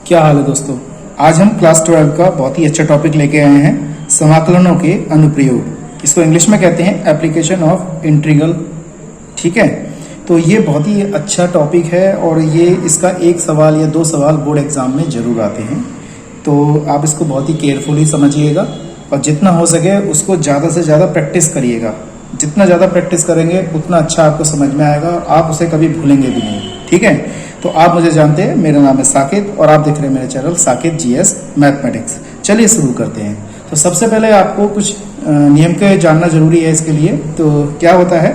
क्या हाल है दोस्तों। आज हम क्लास 12 का बहुत ही अच्छा टॉपिक लेके आए हैं, समाकलनों के अनुप्रयोग। इसको इंग्लिश में कहते हैं एप्लीकेशन ऑफ इंटीग्रल। ठीक है, तो ये बहुत ही अच्छा टॉपिक है और ये इसका एक सवाल या दो सवाल बोर्ड एग्जाम में जरूर आते हैं। तो आप इसको बहुत ही केयरफुली समझिएगा और जितना हो सके उसको ज़्यादा से ज़्यादा प्रैक्टिस करिएगा। जितना ज़्यादा प्रैक्टिस करेंगे उतना अच्छा आपको समझ में आएगा और आप उसे कभी भूलेंगे भी नहीं। ठीक है, तो आप मुझे जानते हैं, मेरा नाम है साकिब और आप देख रहे हैं मेरे चैनल साकिब GS मैथमेटिक्स। चलिए शुरू करते हैं। तो सबसे पहले आपको कुछ नियम के जानना जरूरी है इसके लिए। तो क्या होता है,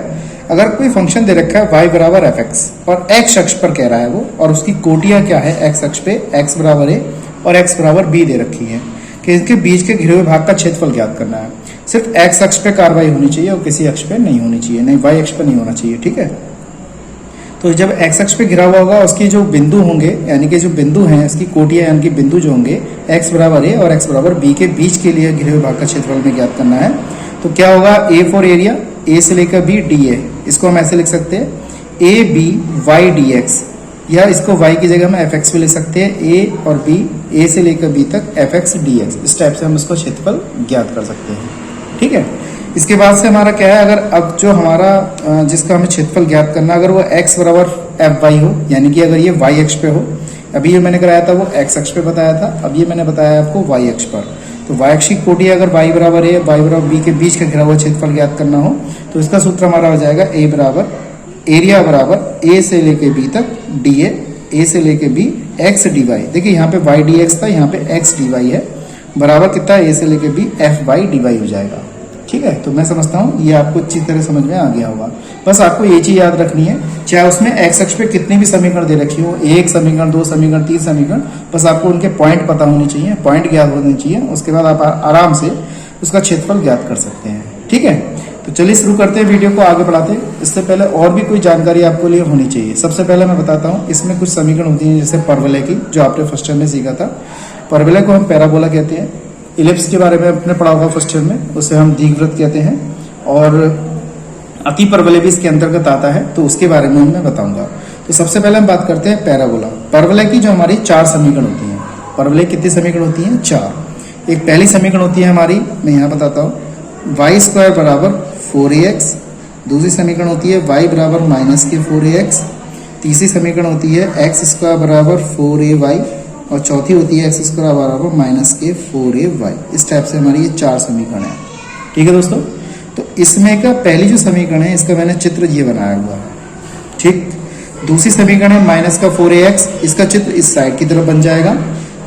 अगर कोई फंक्शन दे रखा है y बराबर fx और x अक्ष पर कह रहा है वो, और उसकी कोटियां क्या है, x अक्ष पे x बराबर a और x बराबर b दे रखी है कि इनके बीच के घिरे हुए भाग का क्षेत्रफल ज्ञात करना है। सिर्फ x अक्ष पे कार्रवाई होनी चाहिए और किसी अक्ष पे नहीं होनी चाहिए, नहीं y अक्ष पे नहीं होना चाहिए। ठीक है, तो जब x अक्ष पे घिरा हुआ होगा उसके जो बिंदु होंगे, यानी कि जो बिंदु हैं इसकी कोटियां यानी कि बिंदु जो होंगे x बराबर a और x बराबर b के बीच के लिए घिरे हुए भाग का क्षेत्रफल में ज्ञात करना है। तो क्या होगा, a फॉर एरिया, a से लेकर b dA, इसको हम ऐसे लिख सकते हैं a b y dx, या इसको y की जगह में fx भी लिख सकते हैं, a और b, a से लेकर b तक fx dx। इस टाइप से हम इसको क्षेत्रफल ज्ञात कर सकते हैं। ठीक है, इसके बाद से हमारा क्या है, अगर अब जो हमारा जिसका हमें क्षेत्रफल ज्ञात करना, अगर वो x बराबर fy हो, यानी कि अगर ये y अक्ष पे हो, अभी ये मैंने कराया था वो x अक्ष पे बताया था, अब ये मैंने बताया आपको y अक्ष पर। तो y अक्ष की कोटि अगर y बराबर a y बराबर b के बीच का घिरा हुआ क्षेत्रफल ज्ञात करना हो तो इसका सूत्र हमारा हो जाएगा a बराबर एरिया बराबर a से लेके b तक dA, a से लेके b x dy। देखिए यहाँ पे y dx था, यहाँ पे x dy है, बराबर कितना, a से लेके b fy dy हो जाएगा। ठीक है, तो मैं समझता हूँ ये आपको अच्छी तरह समझ में आ गया होगा। बस आपको ये चीज याद रखनी है, चाहे उसमें x अक्ष पे कितनी भी समीकरण दे रखी हो, एक समीकरण, दो समीकरण, तीन समीकरण, बस आपको उनके पॉइंट पता होने चाहिए, पॉइंट ज्ञात होने चाहिए। उसके बाद आप आराम से उसका क्षेत्रफल ज्ञात कर सकते हैं। ठीक है, तो चलिए शुरू करते हैं, वीडियो को आगे बढ़ाते हैं। इससे पहले और भी कोई जानकारी आपको लिए होनी चाहिए। सबसे पहले मैं बताता हूँ, इसमें कुछ समीकरण होती है जैसे परवलय की, जो आपने फर्स्ट टर्म में सीखा था। परवलय को हम पैराबोला कहते हैं। इलिप्स के बारे में आपने पढ़ा होगा फर्स्ट टर्म में, उसे हम दीर्घवृत्त कहते हैं। और अति परवलय भी इसके अंतर्गत आता है, तो उसके बारे में मैं बताऊंगा। तो सबसे पहले हम बात करते हैं पैराबोला। परवलय की जो हमारी चार समीकरण होती हैं। परवलय कितनी समीकरण होती हैं, चार। एक पहली समीकरण होती है हमारी, मैं यहाँ बताता हूँ, वाई स्क्वायर बराबर 4ax। दूसरी समीकरण होती है y बराबर माइनस के 4ax। तीसरी समीकरण होती है x स्क्वायर बराबर 4ay और चौथी होती है x स्क्वायर बराबर माइनस के 4ay। इस टाइप से हमारी ये चार समीकरण है। ठीक है दोस्तों, तो इसमें का पहली जो समीकरण है इसका मैंने चित्र ये बनाया हुआ है। ठीक, दूसरी समीकरण है माइनस का 4ax, इसका चित्र इस साइड की तरफ बन जाएगा।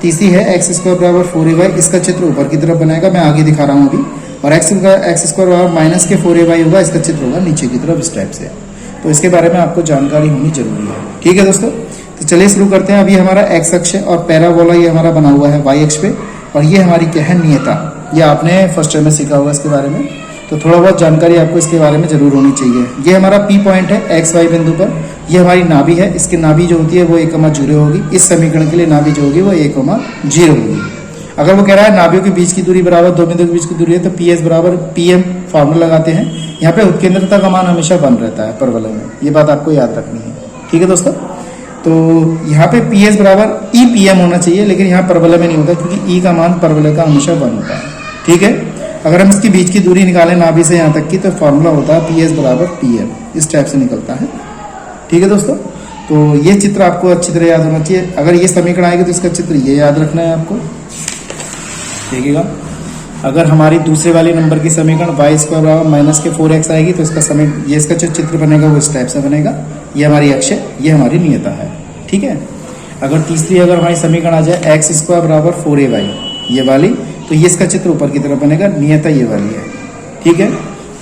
तीसरी है x स्क्वायर बराबर 4ay, इसका चित्र ऊपर की तरफ बनाएगा, मैं आगे दिखा रहा हूँ अभी। और x स्क्वायर बराबर माइनस के 4ay होगा, इसका चित्र होगा नीचे की तरफ इस टाइप से। तो इसके बारे में आपको जानकारी होनी जरूरी है। ठीक है दोस्तों, तो चलिए शुरू करते हैं। अभी हमारा x अक्ष है और पैराबोला ये हमारा बना हुआ है y अक्ष पे, और ये हमारी क्या है, नियता। ये आपने फर्स्ट टर्म में सीखा होगा इसके बारे में, तो थोड़ा बहुत जानकारी आपको इसके बारे में जरूर होनी चाहिए। ये हमारा P पॉइंट है एक्स वाई बिंदु पर, ये हमारी नाभि है। इसकी नाभि जो होती है वो 1,0 होगी। इस समीकरण के लिए नाभि जो होगी वो 1,0 होगी। अगर वो कह रहा है नाभियों के बीच की दूरी बराबर दो बिंदु के बीच की दूरी है, तो PS बराबर PM फॉर्मूला लगाते हैं। यहाँ पे उत्केंद्रता का मान हमेशा 1 रहता है परवलय में, ये बात आपको याद रखनी है। ठीक है दोस्तों, तो यहाँ पे PS बराबर EPM होना चाहिए, लेकिन यहाँ परवलय में नहीं होता क्योंकि E का मान परवलय का हमेशा 1 होता है। ठीक है, अगर हम इसकी बीच की दूरी निकालें नाभि से यहाँ तक की, तो फॉर्मूला होता है PS बराबर PM, इस टाइप से निकलता है। ठीक है दोस्तों, तो ये चित्र आपको अच्छी तरह याद होना चाहिए। अगर ये समीकरण आएगी तो इसका चित्र ये याद रखना है आपको। देखिएगा, अगर हमारी दूसरे वाली नंबर की समीकरण y स्क्वायर बराबर माइनस के 4x आएगी तो ये इसका जो चित्र बनेगा वो इस टाइप से बनेगा। ये हमारी अक्ष है, ये हमारी नियता है। ठीक है, अगर तीसरी अगर हमारी समीकरण आ जाए x स्क्वायर बराबर 4ay, ये वाली, तो ये इसका चित्र ऊपर की तरफ बनेगा, नियता ये वाली है। ठीक है,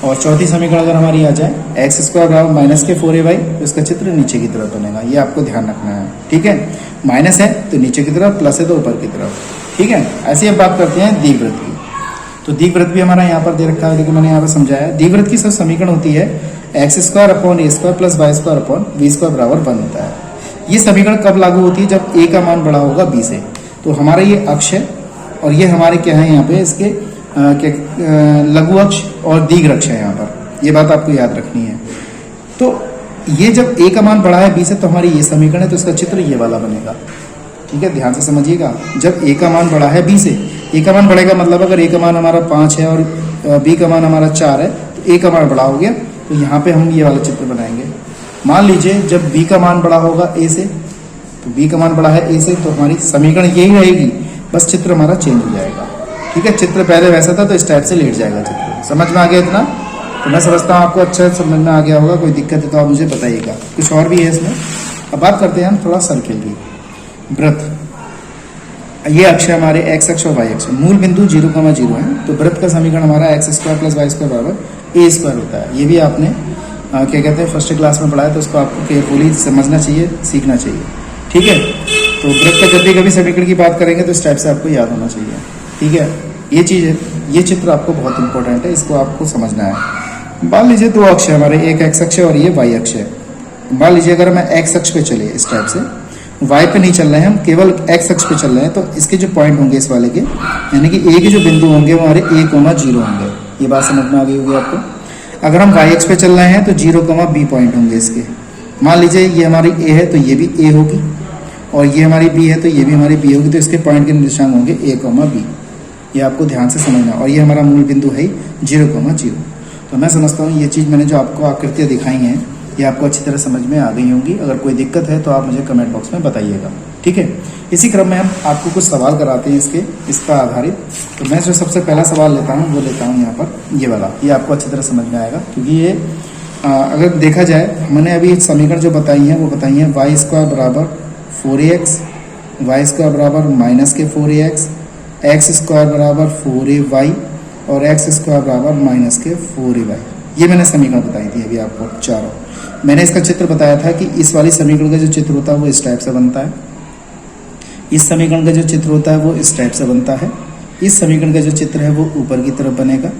और चौथी समीकरण अगर हमारी आ जाए x स्क्वायर बराबर माइनस के 4ay, तो इसका चित्र नीचे की तरफ बनेगा। ये आपको ध्यान रखना है। ठीक है, माइनस है तो नीचे की तरफ, प्लस है तो ऊपर की तरफ। ठीक है, ऐसे अब बात करते हैं दीर्घवृत्त की। तो दीर्घवृत्त भी हमारा यहाँ पर दे रखा है, देखिए मैंने यहाँ पर समझाया। दीर्घवृत्त की सब समीकरण होती है x square upon a square plus y square upon b square बराबर 1 होता है। ये समीकरण कब लागू होती है, जब a का मान बड़ा होगा b से। तो हमारा ये अक्ष है और ये हमारे क्या है, यहाँ पे इसके लघु अक्ष और दीर्घ अक्ष है यहाँ पर, ये बात आपको याद रखनी है। तो ये जब a का मान बड़ा है b से, तो हमारी ये समीकरण है, तो इसका चित्र ये वाला बनेगा। ठीक है, ध्यान से समझिएगा। जब ए का मान बड़ा है बी से, ए का मान बढ़ेगा मतलब अगर ए का मान हमारा 5 है और बी का मान हमारा 4 है तो ए का मान बड़ा हो गया, तो यहाँ पे हम ये वाला चित्र बनाएंगे। मान लीजिए जब बी का मान बड़ा होगा ए से, तो बी का मान बड़ा है ए से, तो हमारी समीकरण यही रहेगी, बस चित्र हमारा चेंज हो जाएगा। ठीक है, चित्र पहले वैसा था तो इस टाइप से लेट जाएगा चित्र। समझ में आ गया इतना? तो मैं समझता हूँ आपको अच्छा समझ में आ गया होगा। कोई दिक्कत है तो आप मुझे बताइएगा। कुछ और भी है इसमें। अब बात करते हैं हम थोड़ा सर्किल की। वृत्त, ये अक्ष है हमारे एक्स अक्ष और वाई अक्ष, मूल बिंदु 0,0 है, तो वृत्त का समीकरण हमारा x² + y² बराबर a² होता है। ये भी आपने क्या कहते हैं फर्स्ट क्लास में पढ़ा है, तो उसको आपको केयरफुली समझना चाहिए, सीखना चाहिए। ठीक है, तो वृत्त का जब भी कभी समीकरण की बात करेंगे तो इस टाइप से आपको याद होना चाहिए। ठीक है, ये चीज़ है, ये चित्र आपको बहुत इंपॉर्टेंट है, इसको आपको समझना है। मान लीजिए दो अक्ष है हमारे, एक एक्स अक्ष है और ये वाई अक्ष है। मान लीजिए अगर मैं एक्स अक्ष पे चले इस टाइप से, वाई पे नहीं चल रहे हैं हम, केवल एक्स अक्ष पे चल रहे हैं, तो इसके जो पॉइंट होंगे इस वाले के, यानी कि ए के जो बिंदु होंगे वो हमारे a,0 होंगे। ये बात समझ में आ गई होगी आपको। अगर हम वाई अक्ष पे चल रहे हैं तो 0,b पॉइंट होंगे इसके। मान लीजिए ये हमारी ए है तो ये भी ए होगी, और ये हमारी बी है तो ये भी हमारी बी होगी, तो इसके पॉइंट के निर्देशांक होंगे a,b। ये आपको ध्यान से समझना, और ये हमारा मूल बिंदु है 0,0। तो मैं समझता हूँ ये चीज़ मैंने जो आपको आकृतियाँ दिखाई हैं ये आपको अच्छी तरह समझ में आ गई होंगी। अगर कोई दिक्कत है तो आप मुझे कमेंट बॉक्स में बताइएगा। ठीक है, इसी क्रम में हम आपको कुछ सवाल कराते हैं इस पर आधारित। तो मैं जो सबसे पहला सवाल लेता हूँ वो लेता हूँ यहाँ पर ये वाला। ये आपको अच्छी तरह समझ में आएगा, क्योंकि ये अगर देखा जाए, हमने अभी समीकरण जो बताई हैं वो बताई हैं y² बराबर 4ax, y² बराबर -4ax, x² बराबर 4ay और x² बराबर -4ay। ये मैंने समीकरण बताई थी अभी आपको चारों। मैंने इसका चित्र बताया था कि इस वाली समीकरण का जो चित्र होता है वो इस टाइप से बनता है, इस समीकरण का जो चित्र होता है वो इस टाइप से बनता है, इस समीकरण का जो चित्र है वो ऊपर की तरफ बनेगा,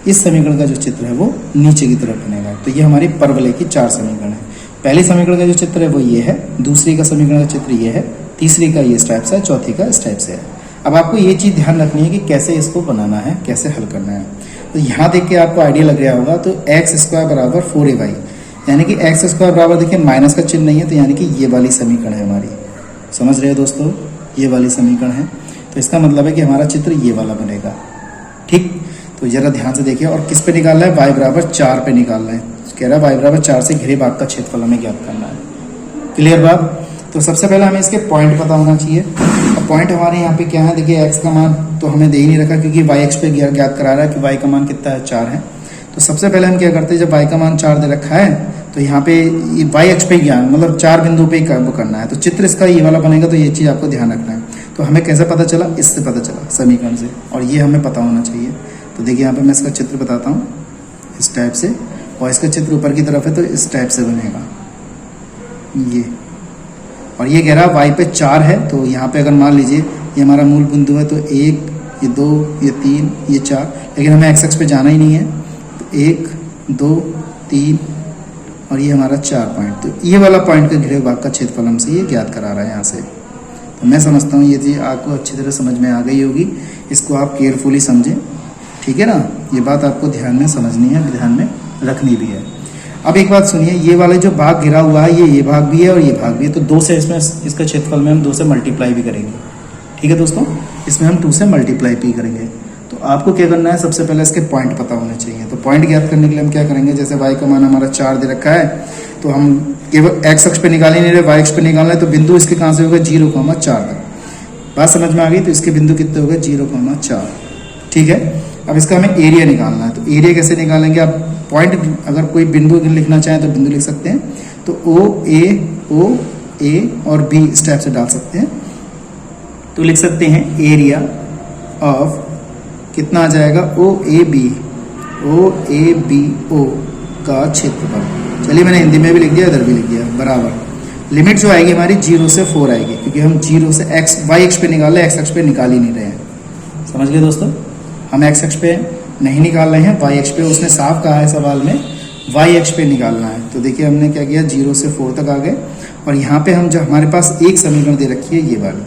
इस समीकरण का जो चित्र है वो नीचे की तरफ बनेगा। तो ये हमारी परवलय की 4 समीकरण है। पहली समीकरण का जो चित्र है वो ये है, दूसरी का समीकरण का चित्र ये है, तीसरी का ये इस टाइप से है, चौथी का इस टाइप से है। अब आपको ये चीज़ ध्यान रखनी है कि कैसे इसको बनाना है, कैसे हल करना है। तो यहाँ देख के आपको आइडिया लग रहा होगा। तो x² बराबर 4ay, यानी कि x² बराबर देखिए माइनस का चिन्ह नहीं है, तो यानी कि ये वाली समीकरण है हमारी। समझ रहे हो दोस्तों, ये वाली समीकरण है। तो इसका मतलब है कि हमारा चित्र ये वाला बनेगा। ठीक, तो जरा ध्यान से देखिए। और किस पे निकालना है? y बराबर 4 पे निकालना है। कह रहा है y बराबर 4 से घिरे भाग का क्षेत्रफल हमें ज्ञात करना है। क्लियर बात? तो सबसे पहले हमें इसके पॉइंट पता होना चाहिए। और पॉइंट हमारे यहाँ पे क्या है? देखिए x का मान तो हमें दे ही नहीं रखा, क्योंकि y अक्ष पे ज्ञात करा रहा है कि y का मान कितना है, 4 है। तो सबसे पहले हम क्या करते हैं, जब y का मान 4 दे रखा है तो यहाँ पे y अक्ष पे ज्ञान मतलब 4 बिंदु पे ही करना है। तो चित्र इसका ये वाला बनेगा। तो ये चीज़ आपको ध्यान रखना है। तो हमें कैसे पता चला? इससे पता चला, समीकरण से, और ये हमें पता होना चाहिए। तो देखिए यहाँ पे मैं इसका चित्र बताता हूँ इस टाइप से, और इसका चित्र ऊपर की तरफ है तो इस टाइप से बनेगा ये। और ये कह रहा है y पे 4 है, तो यहाँ पे अगर मान लीजिए ये हमारा मूल बिंदु है तो 1, ये 2, ये 3, ये 4, लेकिन हमें x अक्ष पे जाना ही नहीं है। तो 1, 2, 3 और ये हमारा 4 पॉइंट। तो ये वाला पॉइंट का घिरे भाग का क्षेत्रफल हमसे ये ज्ञात करा रहा है यहाँ से। तो मैं समझता हूँ ये चीज़ आपको अच्छी तरह समझ में आ गई होगी। इसको आप केयरफुली समझें, ठीक है ना। ये बात आपको ध्यान में समझनी है, ध्यान में रखनी भी है। अब एक बात सुनिए, ये वाले जो भाग घिरा हुआ है ये भाग भी है और ये भाग भी है। तो 2 से इसमें इसका क्षेत्रफल में हम 2 से मल्टीप्लाई भी करेंगे। ठीक है दोस्तों, इसमें हम 2 से मल्टीप्लाई भी करेंगे। तो आपको क्या करना है, सबसे पहले इसके पॉइंट पता होने चाहिए। तो पॉइंट ज्ञात करने के लिए हम क्या करेंगे, जैसे y का मान हमारा 4 दे रखा है, तो हम केवल x अक्ष पे निकाल ही नहीं रहे, y अक्ष पे निकालना है। तो बिंदु इसके कहाँ से होगा? 0,4 तक। बात समझ में आ गई? तो इसके बिंदु कितने हो गए? 0,4। ठीक है, अब इसका हमें एरिया निकालना है। तो एरिया कैसे निकालेंगे? आप पॉइंट अगर कोई बिंदु लिखना चाहें तो बिंदु लिख सकते हैं। तो O A और B इस टाइप से डाल सकते हैं। तो लिख सकते हैं एरिया ऑफ कितना आ जाएगा? OABO का क्षेत्रफल। चलिए मैंने हिंदी में भी लिख दिया, इधर भी लिख दिया, बराबर। लिमिट जो आएगी हमारी 0 से 4 आएगी, क्योंकि हम 0 से y अक्ष पे निकाल रहे हैं, x अक्ष पे निकाल ही नहीं रहे हैं। समझ गए दोस्तों? हम x अक्ष पे नहीं निकाल रहे हैं, y अक्ष पे उसने साफ कहा है सवाल में y अक्ष पे निकालना है। तो देखिए हमने क्या किया, 0 से 4 तक आ गए। और यहाँ पे हम, जब हमारे पास एक समीकरण दे रखी है ये वाली,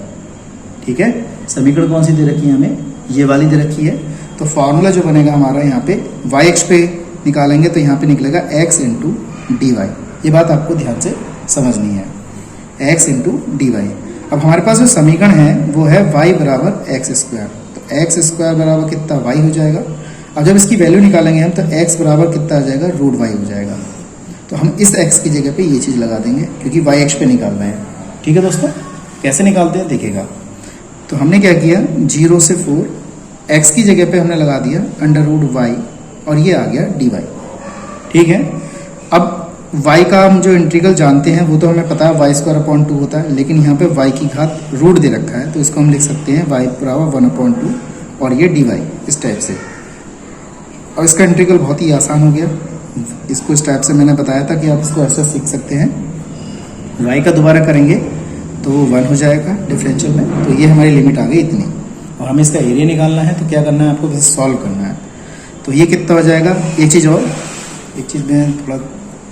ठीक है, समीकरण कौन सी दे रखी है हमें? ये वाली दे रखी है। तो फॉर्मूला जो बनेगा हमारा यहाँ पे y अक्ष पे निकालेंगे तो यहाँ पे निकलेगा x × dy। ये बात आपको ध्यान से समझनी है, x × dy। अब हमारे पास जो समीकरण है वो है y बराबर एक्स स्क्वायर। तो एक्स स्क्वायर बराबर कितना y हो जाएगा। अब जब इसकी वैल्यू निकालेंगे हम तो x बराबर कितना आ जाएगा, रूट y हो जाएगा। तो हम इस x की जगह पे ये चीज़ लगा देंगे क्योंकि y अक्ष पे निकाल रहे हैं। ठीक है दोस्तों, कैसे निकालते हैं देखिएगा। तो हमने क्या किया, 0 से 4 x की जगह पे हमने लगा दिया अंडर रूट y और ये आ गया dy। ठीक है, अब y का हम जो इंटीग्रल जानते हैं वो तो हमें पता है y स्क्वायर अपॉन 2 होता है, लेकिन यहाँ पे y की घात रूट दे रखा है तो इसको हम लिख सकते हैं y बराबर 1/2 और ये dy इस टाइप से। और इसका इंटीग्रल बहुत ही आसान हो गया, इसको इस टाइप से मैंने बताया था कि आप इसको ऐसे सीख सकते हैं। y का दोबारा करेंगे तो 1 हो जाएगा डिफरेंशियल में, तो ये हमारी लिमिट आ गई इतनी। और हमें इसका एरिया निकालना है तो क्या करना है आपको, सॉल्व करना है। तो ये कितना हो जाएगा, एक चीज़ मैं थोड़ा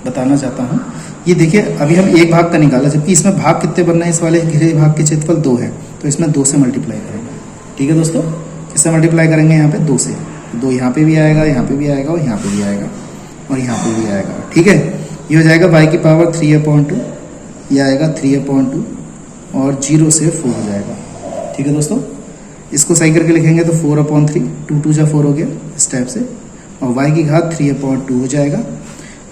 बताना चाहता हूँ। ये देखिए अभी हम एक भाग का निकाला, जबकि इसमें भाग कितने बनना है, इस वाले घिरे भाग के क्षेत्रफल 2 है तो इसमें 2 से मल्टीप्लाई करेंगे। ठीक है दोस्तों, इससे मल्टीप्लाई करेंगे यहाँ पे 2 से, 2 यहाँ पे भी आएगा, यहाँ पे भी आएगा और यहाँ पे भी आएगा और यहाँ पे भी आएगा। ठीक है, ये हो जाएगा y की पावर 3/2, ये आएगा 3/2 और 0 से 4 हो जाएगा। ठीक है दोस्तों, इसको सही करके लिखेंगे तो 4/3, 2 2 जा 4 हो गया इस टाइप से, और y की घात 3/2 हो जाएगा।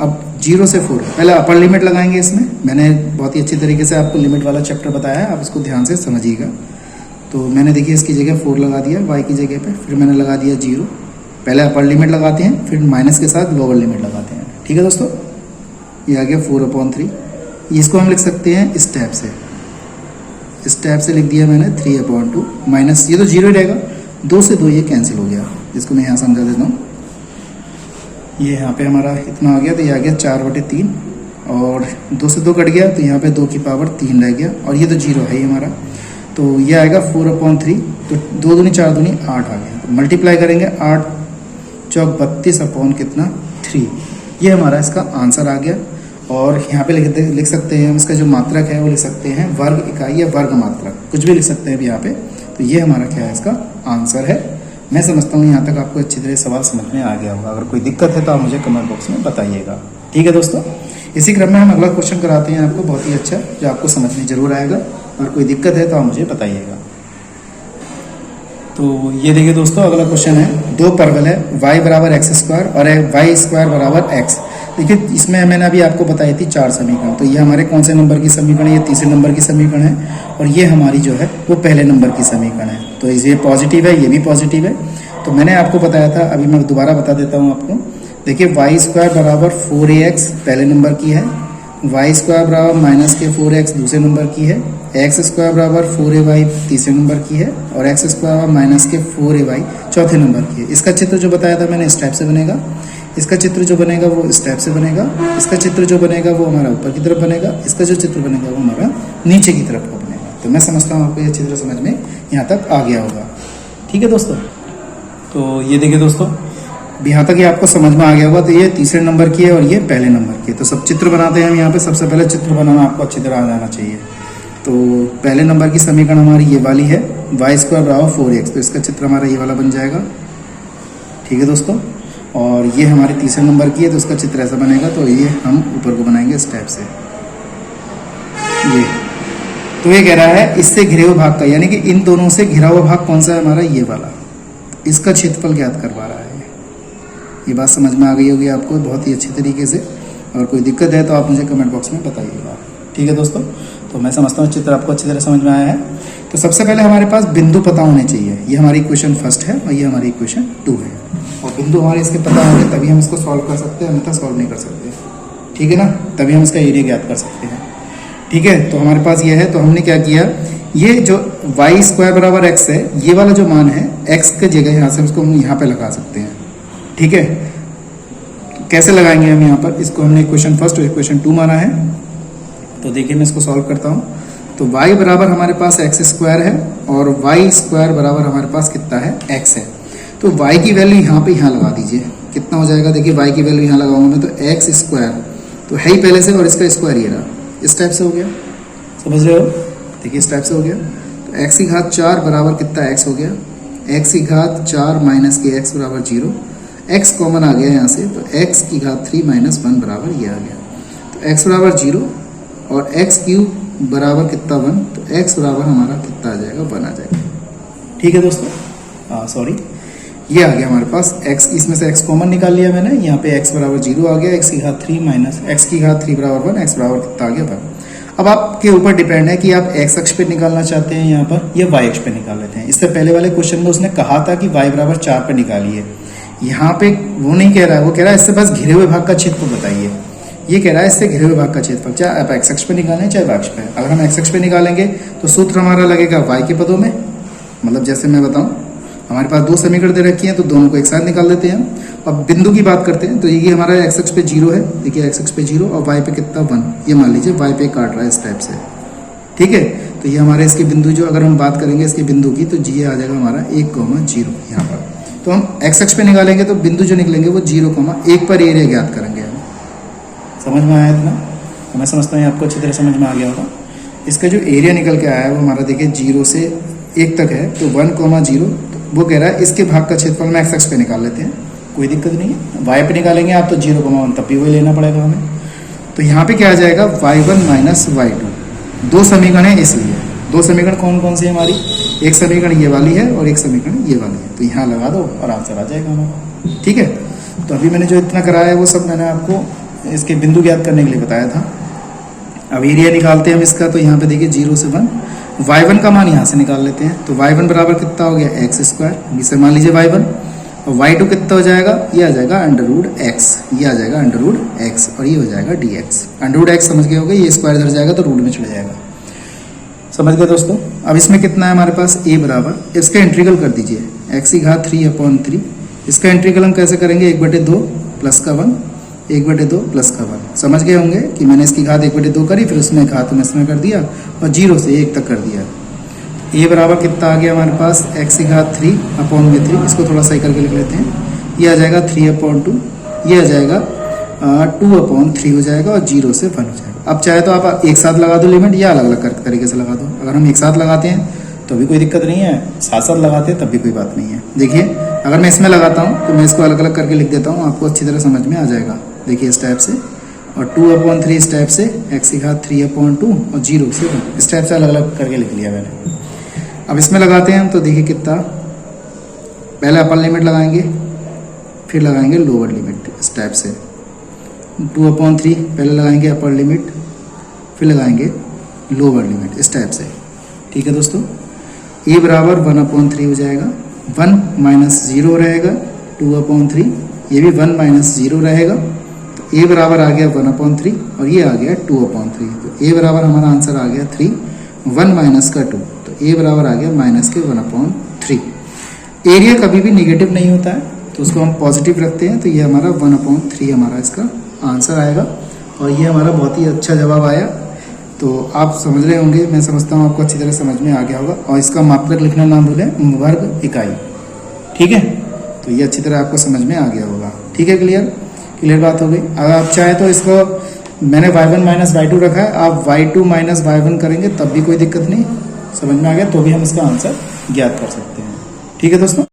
अब 0 से 4 पहले अपर लिमिट लगाएंगे इसमें, मैंने बहुत ही अच्छी तरीके से आपको लिमिट वाला चैप्टर बताया है, आप इसको ध्यान से समझिएगा। तो मैंने देखिए इसकी जगह 4 लगा दिया y की जगह पे, फिर मैंने लगा दिया 0। पहले अपर लिमिट लगाते हैं फिर माइनस के साथ लोअर लिमिट लगाते हैं। ठीक है दोस्तों, ये आ गया 4/3। इसको हम लिख सकते हैं इस टाइप से लिख दिया मैंने 3/2 माइनस, ये तो 0 ही रहेगा, 2 से 2 ये कैंसिल हो गया, जिसको मैं यहाँ समझा देता हूँ। ये यहाँ पे हमारा इतना आ गया तो ये आ गया 4/3 और 2 से 2 कट गया तो यहाँ पे 2 की पावर 3 रह गया और ये तो 0 है ही हमारा, तो ये आएगा 4/3। तो 2 दूनी 4 दूनी 8 आ गया, तो मल्टीप्लाई करेंगे 8 चौक 32 अपॉन कितना 3, ये हमारा इसका आंसर आ गया। और यहाँ पे लिख सकते हैं हम इसका जो मात्रक है वो लिख सकते हैं वर्ग इकाई या वर्ग मात्रक, कुछ भी लिख सकते हैं अभी यहाँ पे। तो ये हमारा क्या है, इसका आंसर है। मैं समझता हूँ यहाँ तक आपको अच्छी तरह सवाल समझ में आ गया होगा। अगर कोई दिक्कत है तो आप मुझे कमेंट बॉक्स में बताइएगा। ठीक है दोस्तों, इसी क्रम में हम अगला क्वेश्चन कराते हैं आपको, बहुत ही अच्छा, जो आपको समझ में जरूर आएगा। अगर कोई दिक्कत है तो आप मुझे बताइएगा। तो ये देखिए दोस्तों, अगला क्वेश्चन है, 2 परवल है y बराबर एक्स स्क्वायर और y स्क्वायर बराबर x। देखिए इसमें मैंने अभी आपको बताई थी 4 समीकरण, तो ये हमारे कौन से नंबर की समीकरण है, ये तीसरे नंबर की समीकरण है और ये हमारी जो है वो पहले नंबर की समीकरण है। तो ये पॉजिटिव है, ये भी पॉजिटिव है। तो मैंने आपको बताया था, अभी मैं दोबारा बता देता हूँ आपको। देखिए y स्क्वायर बराबर 4ax पहले नंबर की है, y स्क्वायर बराबर माइनस के 4x दूसरे नंबर की है, x स्क्वायर बराबर 4ay तीसरे नंबर की है और x स्क्वायर बराबर माइनस के 4ay चौथे नंबर की है। इसका चित्र जो बताया था मैंने इस टाइप से बनेगा, इसका चित्र जो बनेगा वो इस टाइप से बनेगा, इसका चित्र जो बनेगा वो हमारा ऊपर की तरफ बनेगा, इसका जो चित्र बनेगा वो हमारा नीचे की तरफ का बनेगा। तो मैं समझता हूँ आपको ये चित्र समझ में यहाँ तक आ गया होगा। ठीक है दोस्तों, तो ये देखिए दोस्तों, यहाँ तक ये आपको समझ में आ गया होगा। तो ये तीसरे नंबर की है और ये पहले नंबर की है। तो सब चित्र बनाते हैं हम यहाँ पे। सबसे पहले चित्र बनाना आपको अच्छी तरह आ जाना चाहिए। तो पहले नंबर की समीकरण हमारी ये वाली है, y स्क्वायर बराबर 4x, तो इसका चित्र हमारा ये वाला बन जाएगा। ठीक है दोस्तों, और ये हमारी तीसरे नंबर की है तो इसका चित्र ऐसा बनेगा। तो ये हम ऊपर को बनाएंगे इस टाइप से। ये तो ये कह रहा है इससे घिरे हुए भाग का, यानी कि इन दोनों से घिरा हुआ भाग कौन सा है हमारा, ये वाला, इसका क्षेत्रफल ज्ञात करवा रहा है। ये बात समझ में आ गई होगी आपको बहुत ही अच्छी तरीके से। और कोई दिक्कत है तो आप मुझे कमेंट बॉक्स में बताइएगा। ठीक है दोस्तों, तो मैं समझता हूँ चित्र आपको अच्छी तरह समझ में आया है। तो सबसे पहले हमारे पास बिंदु पता होने चाहिए। ये हमारी इक्वेशन फर्स्ट है और ये हमारी इक्वेशन 2 है। और बिंदु हमारे इसके पता होंगे तभी हम इसको सॉल्व कर सकते हैं, अन्यथा सॉल्व नहीं कर सकते। ठीक है ना, तभी हम इसका एरिया ज्ञात कर सकते हैं। ठीक है, तो हमारे पास ये है। तो हमने क्या किया, ये जो y स्क्वायर बराबर x है, ये वाला जो मान है x के जगह यहाँ से उसको हम यहाँ पे लगा सकते हैं। ठीक है, कैसे लगाएंगे हम यहाँ पर, इसको हमने इक्वेशन फर्स्ट और इक्वेशन 2 माना है। तो देखिए मैं इसको सॉल्व करता हूँ। तो y बराबर हमारे पास एक्स स्क्वायर है और y स्क्वायर बराबर हमारे पास कितना है, x है। तो y की वैल्यू यहाँ पे यहाँ लगा दीजिए, कितना हो जाएगा। देखिए y की वैल्यू यहाँ लगाऊंगा मैं, तो एक्स स्क्वायर तो है ही पहले से और इसका स्क्वायर ये रहा, इस टाइप से हो गया। समझ रहे हो, देखिए इस टाइप से हो गया। तो x की घात 4 बराबर कितना x हो गया, x की घात 4 माइनस के x बराबर 0। x कॉमन आ गया यहाँ से, तो x की घात 3 माइनस 1 बराबर ये आ गया। तो x बराबर 0 और x क्यूब बराबर कितना 1, तो x बराबर हमारा कितना आ जाएगा 1 आ जाएगा। ठीक है दोस्तों, सॉरी ये आ गया हमारे पास x, इसमें से x कॉमन निकाल लिया मैंने, यहाँ पे x बराबर 0 आ गया, x की घात 3 माइनस x की घात 3 बराबर 1, x बराबर कितना आ गया 1। अब आपके ऊपर डिपेंड है कि आप x अक्ष पे निकालना चाहते हैं यहाँ पर या y अक्ष पे निकाल लेते हैं। इससे पहले वाले क्वेश्चन में उसने कहा था कि y बराबर 4 पे निकालिए, यहाँ पे वो नहीं कह रहा है, वो कह रहा है इससे बस घिरे हुए भाग का क्षेत्रफल बताइए। ये कह रहा है इससे घिरे हुए भाग का क्षेत्रफल, चाहे आप x अक्ष पे निकालें चाहे y अक्ष पे। अगर हम x अक्ष पे निकालेंगे तो सूत्र हमारा लगेगा y के पदों में, मतलब जैसे मैं बताऊं हमारे पास 2 समीकरण दे रखी हैं तो दोनों को एक साथ निकाल देते हैं। अब बिंदु की बात करते हैं तो ये हमारा x अक्ष पे 0 है, देखिए x अक्ष पे 0 और y पे कितना 1, ये मान लीजिए y पे काट रहा है इस टाइप से। ठीक है, तो ये हमारे इसके बिंदु, जो अगर हम बात करेंगे इसके बिंदु की, तो ये आ जाएगा हमारा 1,0 यहाँ पर। तो हम x अक्ष पे निकालेंगे तो बिंदु जो निकलेंगे वो 0,1 पर एरिया ज्ञात करेंगे हम। समझ में आया इतना? तो मैं समझता हूँ आपको अच्छी तरह समझ में आ गया होगा। इसका जो एरिया निकल के आया है वो हमारा देखिए 0 से 1 तक है, तो 1,0 वो कह रहा है इसके भाग का क्षेत्रफल में x अक्ष पे निकाल लेते हैं, कोई दिक्कत नहीं है। y पे निकालेंगे आप तो 0,1 तब भी वही लेना पड़ेगा हमें। तो यहाँ पे क्या आ जाएगा y1 माइनस y2, 2 समीकरण है इसलिए। 2 समीकरण कौन कौन सी है हमारी, एक समीकरण ये वाली है और एक समीकरण ये वाली है, तो यहाँ लगा दो और आंसर आ जाएगा हमारा। ठीक है, तो अभी मैंने जो इतना कराया है वो सब मैंने आपको इसके बिंदु ज्ञात करने के लिए बताया था। अब एरिया निकालते हैं हम इसका, तो यहाँ पे देखिए 0 से 1, y1 का मान यहाँ से निकाल लेते हैं, तो y1 बराबर कितना हो गया x², इसे मान लीजिए y1, और y2 कितना हो जाएगा, ये आ जाएगा √x, ये आ जाएगा √x और ये हो जाएगा dx। √x समझ गए होंगे, ये स्क्वायर इधर जाएगा तो रूट में चले जाएगा। समझ गए दोस्तों? अब इसमें कितना है हमारे पास a बराबर, इसका इंटीग्रल कर दीजिए x की घात 3/3। इसका इंटीग्रल हम कैसे करेंगे, 1/2 प्लस का 1, 1/2 प्लस का 1। समझ गए होंगे कि मैंने इसकी घात 1/2 करी, फिर उसमें घात में इसमें कर दिया और 0 से 1 तक कर दिया। a बराबर कितना आ गया हमारे पास, x की घात 3/3, इसको थोड़ा सही करके लिख लेते हैं। ये आ जाएगा 3/2, ये आ जाएगा 2/3 हो जाएगा और 0 से 1 हो जाएगा। अब चाहे तो आप एक साथ लगा दो लिमिट या अलग अलग तरीके से लगा दो। अगर हम एक साथ लगाते हैं तो भी कोई दिक्कत नहीं है, साथ साथ लगाते हैं तब भी कोई बात नहीं है। देखिए अगर मैं इसमें लगाता हूँ तो मैं इसको अलग अलग करके लिख देता हूँ, आपको अच्छी तरह समझ में आ जाएगा। देखिए इस टाइप से, और 2/3 इस टाइप से, x की घात 3/2 और 0 से 1 इस टाइप से अलग अलग करके लिख लिया मैंने। अब इसमें लगाते हैं हम, तो देखिए कितना, पहले अपर लिमिट लगाएंगे फिर लगाएंगे लोअर लिमिट इस टाइप से। 2/3 पहले लगाएंगे अपर लिमिट, फिर लगाएंगे लोअर लिमिट इस टाइप से। ठीक है दोस्तों, a बराबर 1/3 हो जाएगा, 1 माइनस 0 रहेगा 2/3, ये भी 1 माइनस 0 रहेगा, तो a बराबर आ गया 1/3 और ये आ गया 2/3। तो a बराबर हमारा आंसर आ गया 3, 1 माइनस का 2, तो a बराबर आ गया माइनस के 1/3। एरिया कभी भी निगेटिव नहीं होता है तो उसको हम पॉजिटिव रखते हैं, तो ये हमारा 1/3 हमारा इसका आंसर आएगा और ये हमारा बहुत ही अच्छा जवाब आया। तो आप समझ रहे होंगे, मैं समझता हूँ आपको अच्छी तरह समझ में आ गया होगा। और इसका मात्रक लिखना ना भूलें, वर्ग इकाई। ठीक है, तो ये अच्छी तरह आपको समझ में आ गया होगा। ठीक है, क्लियर बात हो गई। अगर आप चाहें तो इसको, मैंने y1 माइनस y2 रखा है, आप y2 माइनस y1 करेंगे तब भी कोई दिक्कत नहीं, समझ में आ गया तो भी हम इसका आंसर ज्ञात कर सकते हैं। ठीक है दोस्तों।